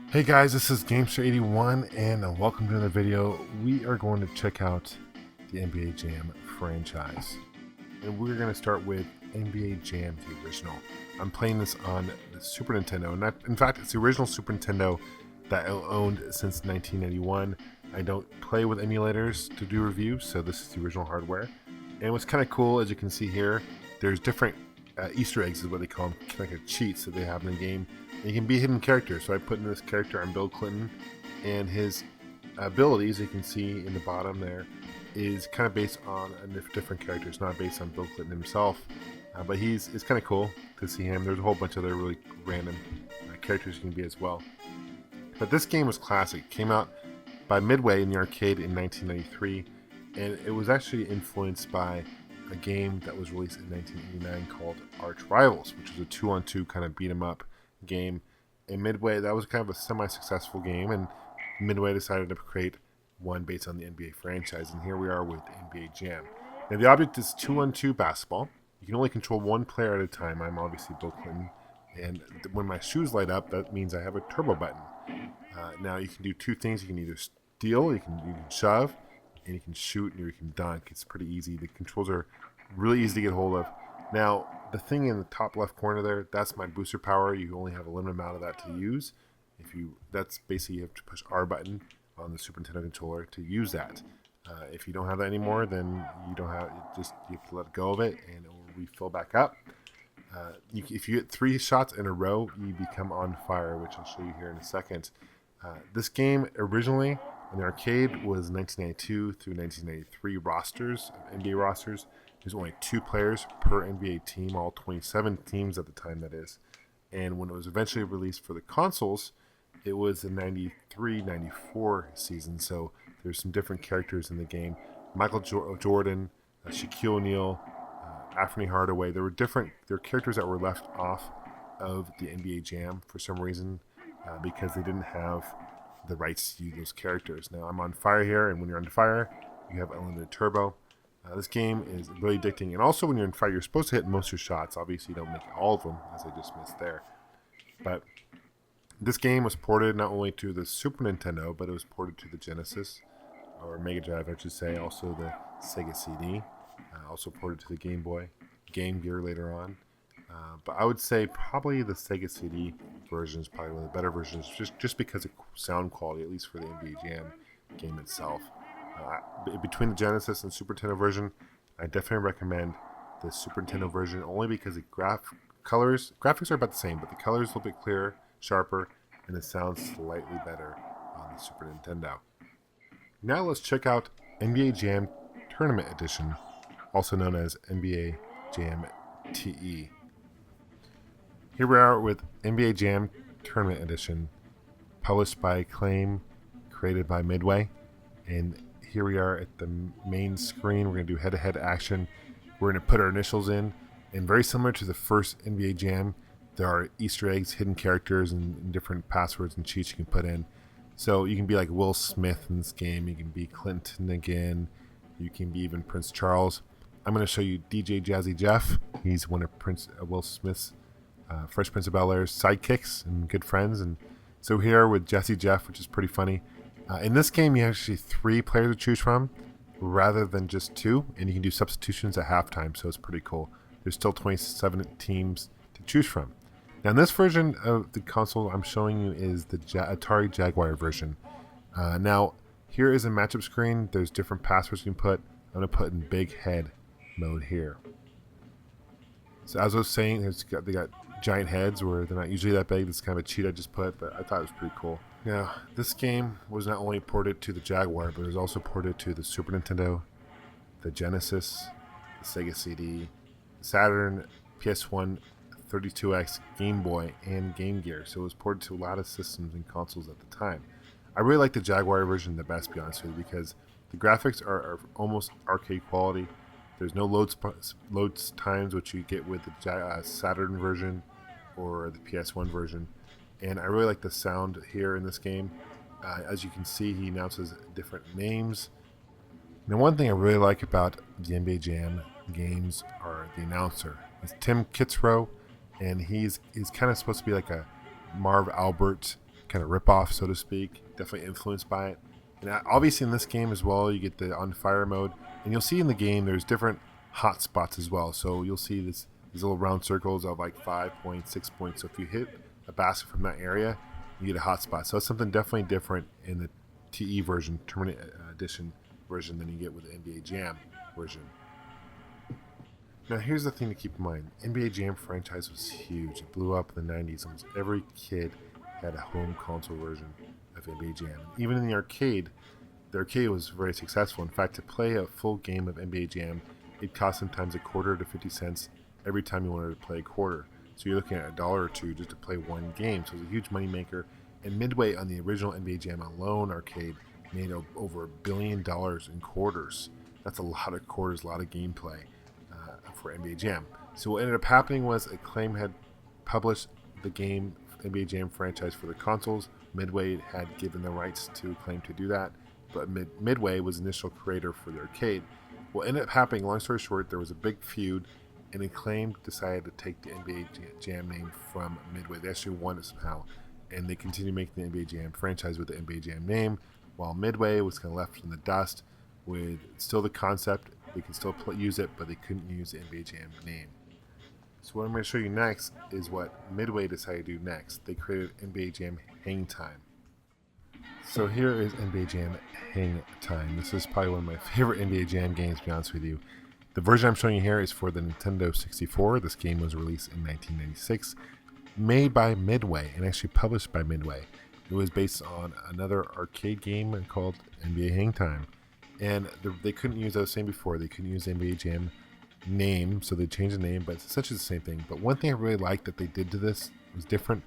Hey guys, this is Gamester81 and welcome to another video. We are going to check out the NBA Jam franchise. And we're going to start with NBA Jam, the original. I'm playing this on the Super Nintendo. And in fact, it's the original Super Nintendo that I owned since 1991. I don't play with emulators to do reviews, so this is the original hardware. And what's kind of cool, as you can see here, there's different Easter eggs is what they call them, like a cheats that they have in the game. And you can be hidden characters. So I put in this character, I'm Bill Clinton, and his abilities, you can see in the bottom there, is kind of based on a different characters, not based on Bill Clinton himself. But it's kind of cool to see him. There's a whole bunch of other really random characters you can be as well. But this game was classic. It came out by Midway in the arcade in 1993, and it was actually influenced by a game that was released in 1989 called Arch Rivals, which was a 2-on-2 kind of beat 'em up game. And Midway, that was kind of a semi-successful game, and Midway decided to create one based on the NBA franchise, and here we are with NBA Jam. Now the object is 2-on-2 basketball. You can only control one player at a time. I'm obviously Bill Clinton, and when my shoes light up, that means I have a turbo button. Now you can do two things. You can either steal, you can shove, and you can shoot, or you can dunk. It's pretty easy. The controls are really easy to get hold of. Now, the thing in the top left corner there, that's my booster power. You only have a limited amount of that to use. That's basically, you have to push R button on the Super Nintendo controller to use that. If you don't have that anymore, then you have to let go of it, and it will refill back up. If you get 3 shots in a row, you become on fire, which I'll show you here in a second. This game originally in the arcade was 1992 through 1993 rosters, NBA rosters. There's only 2 players per NBA team, all 27 teams at the time, that is. And when it was eventually released for the consoles, it was the 93-94 season, so there's some different characters in the game. Michael Jordan, Shaquille O'Neal, Anthony Hardaway. There were characters that were left off of the NBA Jam for some reason, because they didn't have the rights to use those characters. Now I'm on fire here, and when you're on fire, you have unlimited turbo. This game is really addicting, and also when you're on fire, you're supposed to hit most of your shots. Obviously, you don't make all of them, as I just missed there. But this game was ported not only to the Super Nintendo, but it was ported to the Genesis, or Mega Drive, I should say, also the Sega CD, also ported to the Game Boy, Game Gear later on. But I would say probably the Sega CD version is probably one of the better versions, just because of sound quality, at least for the NBA Jam game itself. Between the Genesis and Super Nintendo version, I definitely recommend the Super Nintendo version, only because the graphics are about the same, but the colors are a little bit clearer, sharper, and it sounds slightly better on the Super Nintendo. Now let's check out NBA Jam Tournament Edition, also known as NBA Jam TE. Here we are with NBA Jam Tournament Edition, published by Acclaim, created by Midway, and here we are at the main screen. We're going to do head-to-head action. We're going to put our initials in, and very similar to the first NBA Jam, there are Easter eggs, hidden characters, and different passwords and cheats you can put in. So you can be like Will Smith in this game. You can be Clinton again. You can be even Prince Charles. I'm going to show you DJ Jazzy Jeff. He's one of Will Smith's Fresh Prince of Bel-Air's sidekicks and good friends. And so here with Jazzy Jeff, which is pretty funny. In this game, you have actually 3 players to choose from rather than just 2, and you can do substitutions at halftime, so it's pretty cool. There's still 27 teams to choose from. Now, in this version of the console I'm showing you is the Atari Jaguar version. Now, here is a matchup screen. There's different passwords you can put. I'm going to put in big head mode here. So as I was saying, they got giant heads where they're not usually that big. This is kind of a cheat I just put, but I thought it was pretty cool. Now, this game was not only ported to the Jaguar, but it was also ported to the Super Nintendo, the Genesis, the Sega CD, Saturn, PS1, 32X, Game Boy, and Game Gear. So it was ported to a lot of systems and consoles at the time. I really like the Jaguar version the best, to be honest with you, because the graphics are almost arcade quality. There's no load times, which you get with the Saturn version or the PS1 version. And I really like the sound here in this game. As you can see, he announces different names. Now, one thing I really like about the NBA Jam games are the announcer. It's Tim Kitzrow, and he's kind of supposed to be like a Marv Albert kind of rip-off, so to speak. Definitely influenced by it. And obviously in this game as well, you get the on fire mode, and you'll see in the game there's different hot spots as well. So you'll see these little round circles of like 5 points, 6 points. So if you hit a basket from that area, you get a hot spot. So it's something definitely different in the TE version, Tournament Edition version, than you get with the NBA Jam version. Now here's the thing to keep in mind. NBA Jam franchise was huge. It blew up in the 90s. Almost every kid had a home console version of NBA Jam. Even in the arcade was very successful. In fact, to play a full game of NBA Jam, it cost sometimes a quarter to 50 cents every time you wanted to play a quarter. So you're looking at $1 or $2 just to play one game. So it was a huge money maker. And Midway on the original NBA Jam alone arcade made over $1 billion in quarters. That's a lot of quarters, a lot of gameplay for NBA Jam. So what ended up happening was Acclaim had published the game NBA Jam franchise for the consoles. Midway had given the rights to Acclaim to do that, but Midway was the initial creator for the arcade. What ended up happening, long story short, there was a big feud, and Acclaim decided to take the NBA Jam name from Midway. They actually won it somehow, and they continued making the NBA Jam franchise with the NBA Jam name, while Midway was kind of left in the dust with still the concept. They could still use it, but they couldn't use the NBA Jam name. So what I'm going to show you next is what Midway decided to do next. They created NBA Jam Hang Time. So here is NBA Jam Hang Time. This is probably one of my favorite NBA Jam games, to be honest with you. The version I'm showing you here is for the Nintendo 64. This game was released in 1996, made by Midway and actually published by Midway. It was based on another arcade game called NBA Hang Time. And they couldn't use, I was saying before, they couldn't use the NBA Jam name, so they changed the name, but it's essentially the same thing. But one thing I really liked that they did to this was different,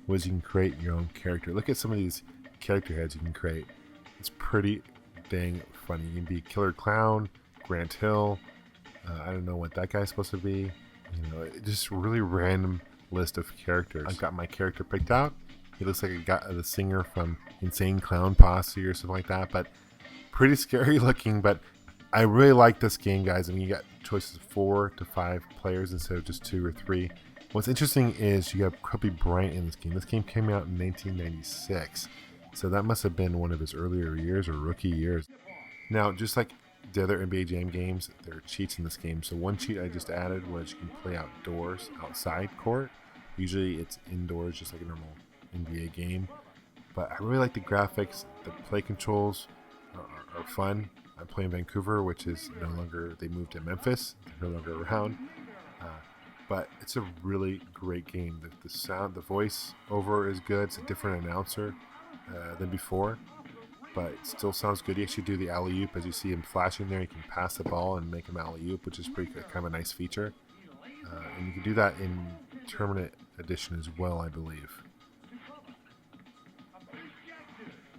was you can create your own character. Look at some of these character heads you can create. It's pretty dang funny. You can be Killer Clown, Grant Hill, I don't know what that guy's supposed to be. You know, just really random list of characters. I've got my character picked out. He looks like the singer from Insane Clown Posse or something like that, but pretty scary looking. But I really like this game, guys. I mean, you got choices of 4 to 5 players instead of just 2 or 3. What's interesting is you have Kobe Bryant in this game. This game came out in 1996, so that must have been one of his earlier years or rookie years. Now, just like the other NBA Jam games, there are cheats in this game. So one cheat I just added was you can play outdoors, outside court. Usually it's indoors, just like a normal NBA game. But I really like the graphics. The play controls are fun. I play in Vancouver, which is no longer, they moved to Memphis. They're no longer around. But it's a really great game. The sound, the voice over is good. It's a different announcer than before, but it still sounds good. You actually do the alley-oop as you see him flashing there. You can pass the ball and make him alley-oop, which is pretty kind of a nice feature. And you can do that in Tournament Edition as well, I believe.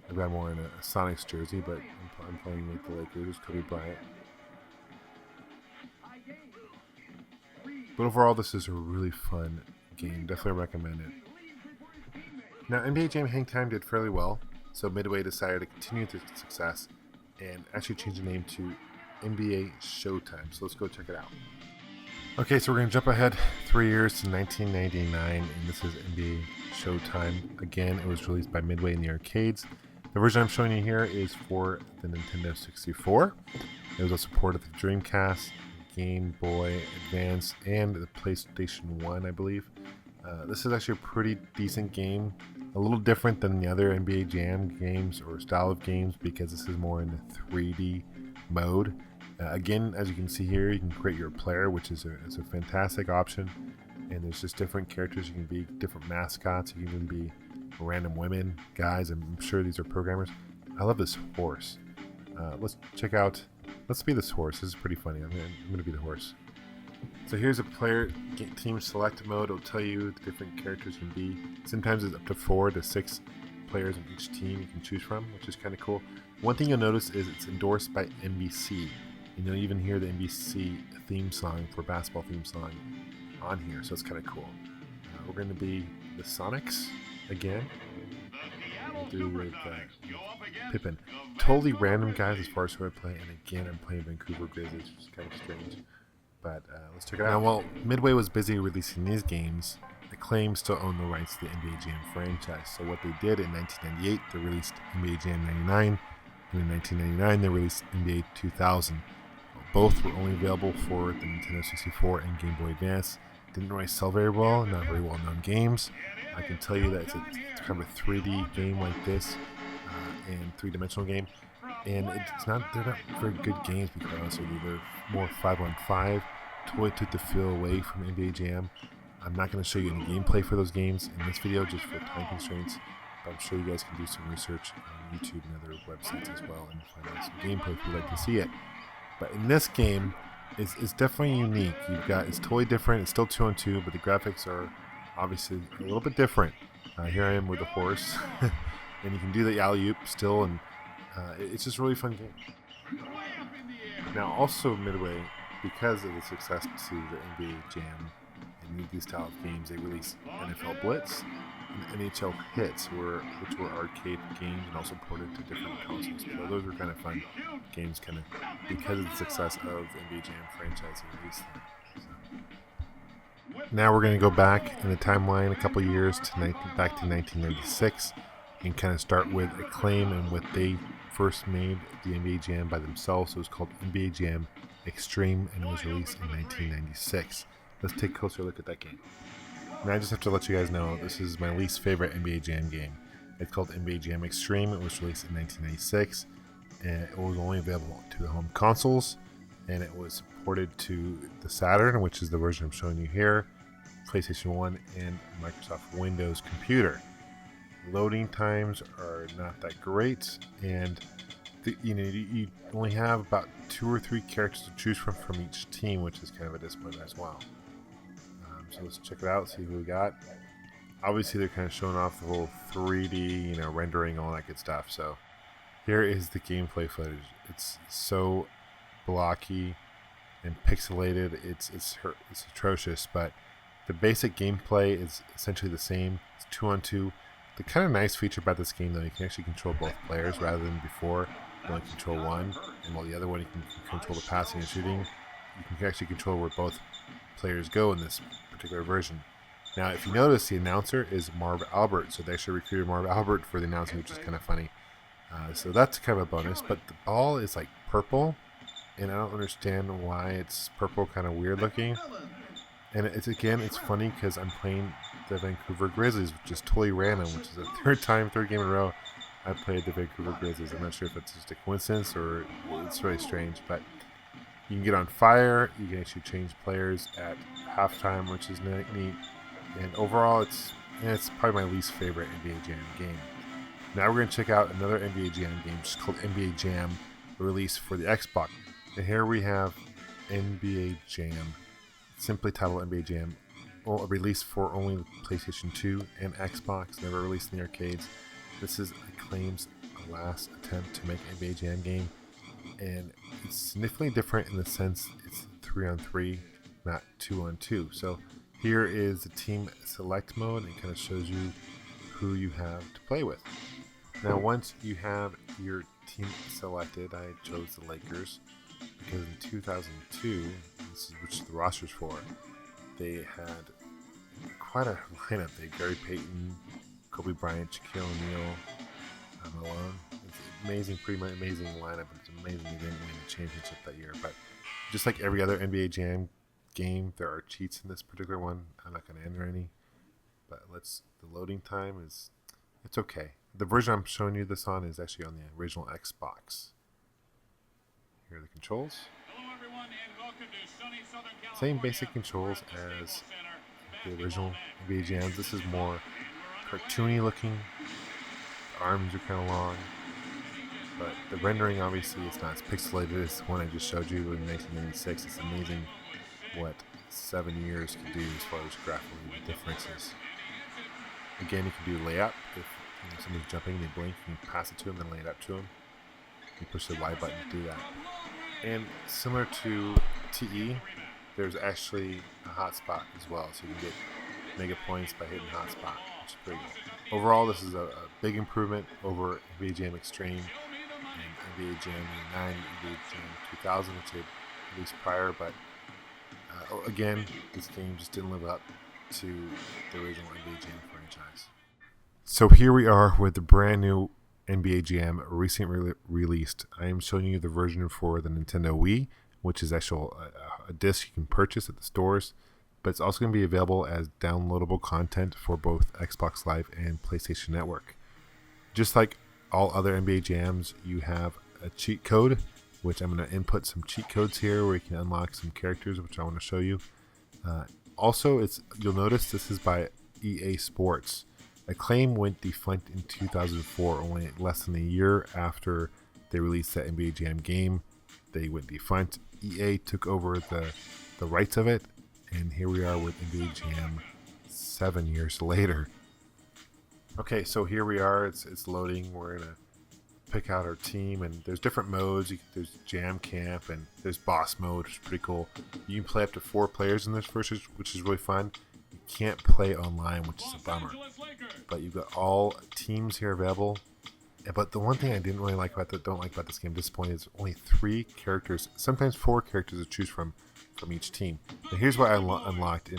I've got more in a Sonics jersey, but I'm playing with the Lakers, Kobe Bryant. But overall, this is a really fun game. Definitely recommend it. Now, NBA Jam Hang Time did fairly well, so Midway decided to continue their success and actually change the name to NBA Showtime. So let's go check it out. Okay, so we're going to jump ahead 3 years to 1999, and this is NBA Showtime. Again, it was released by Midway in the arcades. The version I'm showing you here is for the Nintendo 64. It was also supported the Dreamcast, Game Boy Advance, and the PlayStation 1, I believe. This is actually a pretty decent game. A little different than the other NBA Jam games or style of games because this is more in the 3D mode. Again, as you can see here, you can create your player, which is a fantastic option. And there's just different characters. You can be different mascots. You can even be random women, guys. I'm sure these are programmers. I love this horse. Let's check out. Let's be this horse. This is pretty funny. I'm gonna be the horse. So here's a player team select mode. It'll tell you the different characters you can be. Sometimes it's up to 4 to 6 players on each team you can choose from, which is kind of cool. One thing you'll notice is it's endorsed by NBC. And you'll even hear the NBC theme song for basketball theme song on here, so it's kind of cool. We're going to be the Sonics again. We'll do with Pippen. Totally random, guys, as far as who I play. And again, I'm playing Vancouver Grizzlies, which is kind of strange. But let's check it out. Now, while Midway was busy releasing these games, Acclaim still own the rights to the NBA Jam franchise. So what they did in 1998, they released NBA Jam 99, and in 1999 they released NBA 2000. Both were only available for the Nintendo 64 and Game Boy Advance. Didn't really sell very well, not very well known games. I can tell you that it's kind of a 3D game like this, and three-dimensional game, and they're not very good games because they're more 5-on-5. Totally took the feel away from NBA Jam. I'm not going to show you any gameplay for those games in this video just for time constraints, but I'm sure you guys can do some research on YouTube and other websites as well and find out some gameplay if you'd like to see it. But in this game, it's definitely unique. It's totally different. It's still 2-on-2, but the graphics are obviously a little bit different. Here I am with a horse, and you can do the alley-oop still, and it's just a really fun game. Now, also Midway, because of the success to the NBA Jam and these style of games, they released NFL Blitz and NHL Hits, which were arcade games and also ported to different consoles. So those were kind of fun games, kind of because of the success of the NBA Jam franchise and released them. So. Now we're going to go back in the timeline a couple years to back to 1996 and kind of start with Acclaim and what they first made the NBA Jam by themselves. It was called NBA Jam Extreme and it was released in 1996. Let's take a closer look at that game. And I just have to let you guys know, this is my least favorite NBA Jam game. It's called NBA Jam Extreme. It was released in 1996, and it was only available to the home consoles, and it was ported to the Saturn, which is the version I'm showing you here, PlayStation 1, and Microsoft Windows computer. Loading times are not that great, and you only have about 2 or 3 characters to choose from each team, which is kind of a disappointment as well. So let's check it out, see who we got. Obviously, they're kind of showing off the whole 3D, rendering, all that good stuff. So here is the gameplay footage. It's so blocky and pixelated. It's atrocious, but the basic gameplay is essentially the same. It's 2-on-2. The kind of nice feature about this game, though, you can actually control both players rather than before. You only control one, and while the other one you can control the passing and shooting. You can actually control where both players go in this particular version. Now, if you notice, the announcer is Marv Albert, so they actually recruited Marv Albert for the announcing, which is kind of funny. So that's kind of a bonus, but the ball is like purple, and I don't understand why it's purple, kind of weird looking. And it's funny because I'm playing the Vancouver Grizzlies, which is totally random, which is the third game in a row I played the Vancouver Grizzlies. I'm not sure if it's just a coincidence or it's really strange, but you can get on fire. You can actually change players at halftime, which is neat. And overall, it's probably my least favorite NBA Jam game. Now we're going to check out another NBA Jam game, just called NBA Jam, released for the Xbox. And here we have NBA Jam, simply titled NBA Jam, released for only PlayStation 2 and Xbox, never released in the arcades. This is Acclaim's last attempt to make an NBA Jam game, and it's significantly different in the sense it's 3-on-3, not 2-on-2. So here is the team select mode, and it kind of shows you who you have to play with. Now, once you have your team selected, I chose the Lakers because in 2002, this is which the roster's for, they had quite a lineup. They had Gary Payton, Kobe Bryant, Shaquille O'Neal, Malone. It's amazing, pretty much amazing lineup. It's amazing they didn't win the championship that year. But just like every other NBA Jam game, there are cheats in this particular one. I'm not going to enter any, but the loading time it's okay. The version I'm showing you this on is actually on the original Xbox. Here are the controls. Hello everyone, and welcome to sunny Southern California. Same basic controls as the original NBA Jams. This is more cartoony looking. The arms are kind of long, but the rendering obviously is not as pixelated as the one I just showed you in 1996. It's amazing what 7 years can do as far as graphically differences. Again, you can do layup. If someone's jumping, they blink, you can pass it to them, then lay it up to them. You push the Y button to do that. And similar to TE, there's actually a hotspot as well, so you can get mega points by hitting hotspot, which is pretty good. Overall, this is a big improvement over NBA Jam Extreme and NBA Jam 99, NBA Jam 2000, which they released prior, but again, this game just didn't live up to the original NBA Jam franchise. So here we are with the brand new NBA Jam recently released. I am showing you the version for the Nintendo Wii, which is actual a disc you can purchase at the stores, but it's also going to be available as downloadable content for both Xbox Live and PlayStation Network. Just like all other NBA Jams, you have a cheat code, which I'm going to input some cheat codes here where you can unlock some characters, which I want to show you. Also, you'll notice this is by EA Sports. Acclaim went defunct in 2004, only less than a year after they released that NBA Jam game. They went defunct. EA took over the rights of it, and here we are with NBA Jam 7 years later. Okay, so here we are. It's loading. We're gonna pick out our team, and there's different modes. There's Jam Camp, and there's Boss Mode, which is pretty cool. You can play up to 4 players in this version, which is really fun. You can't play online, which is a bummer. But you've got all teams here available. But the one thing I don't like about this game, disappointed, is only 3 characters, sometimes 4 characters to choose from each team. Now here's what I unlocked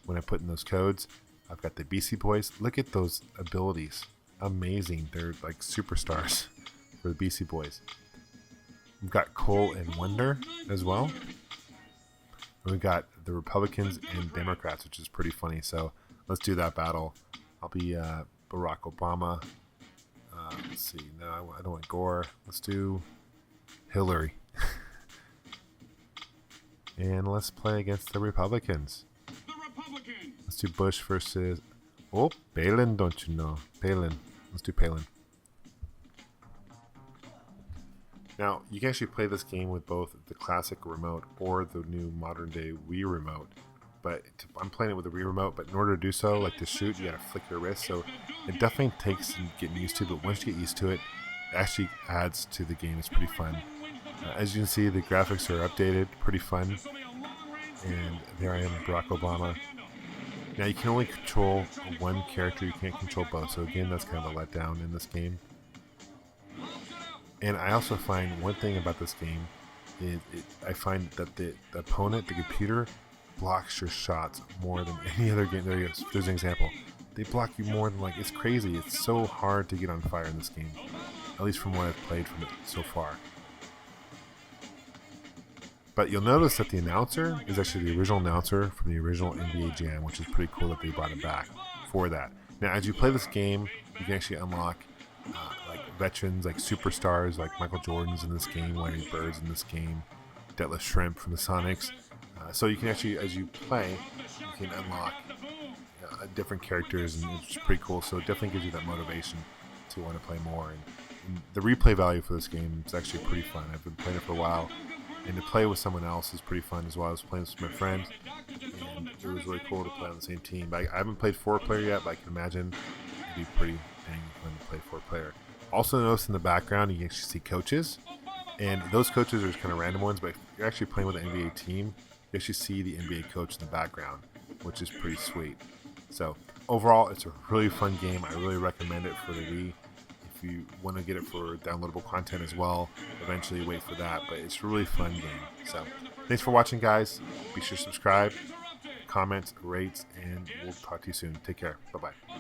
when I put in those codes. I've got the Beastie Boys. Look at those abilities. Amazing. They're like superstars for the Beastie Boys. We've got Cole and Wonder as well. And we've got the Republicans and Democrats, which is pretty funny. So let's do that battle. I'll be Barack Obama. Let's see. No, I don't want Gore. Let's do Hillary. And let's play against the Republicans. Let's do Bush versus... Oh, Palin, don't you know? Palin. Let's do Palin. Now, you can actually play this game with both the classic remote or the new modern day Wii remote. But I'm playing it with the Wii remote, but in order to do so, like to shoot, you gotta flick your wrist. So it definitely takes some getting used to, but once you get used to it, it actually adds to the game. It's pretty fun. As you can see, the graphics are updated, pretty fun. And there I am, Barack Obama. Now you can only control one character, you can't control both. So again, that's kind of a letdown in this game. And I also find one thing about this game is I find that the opponent, the computer, blocks your shots more than any other game. There you go. There's an example. They block you more than, like, it's crazy. It's so hard to get on fire in this game, at least from what I've played from it so far. But you'll notice that the announcer is actually the original announcer from the original NBA Jam, which is pretty cool that they brought it back for that. Now, as you play this game, you can actually unlock like veterans, like superstars, like Michael Jordan's in this game, Larry Bird's in this game, Detlef Shrimp from the Sonics. So you can actually, as you play, you can unlock different characters, and it's pretty cool. So it definitely gives you that motivation to want to play more. And the replay value for this game is actually pretty fun. I've been playing it for a while, and to play with someone else is pretty fun as well. I was playing with my friends, and it was really cool to play on the same team. But I haven't played 4-player yet, but I can imagine it'd be pretty dang fun to play 4-player. Also notice in the background you can actually see coaches, and those coaches are just kind of random ones, but if you're actually playing with an NBA team, you actually see the NBA coach in the background, which is pretty sweet. So overall, it's a really fun game. I really recommend it for the Wii. If you want to get it for downloadable content as well, eventually wait for that, but it's a really fun game. So thanks for watching, guys. Be sure to subscribe, comment, rate, and we'll talk to you soon. Take care. Bye-bye.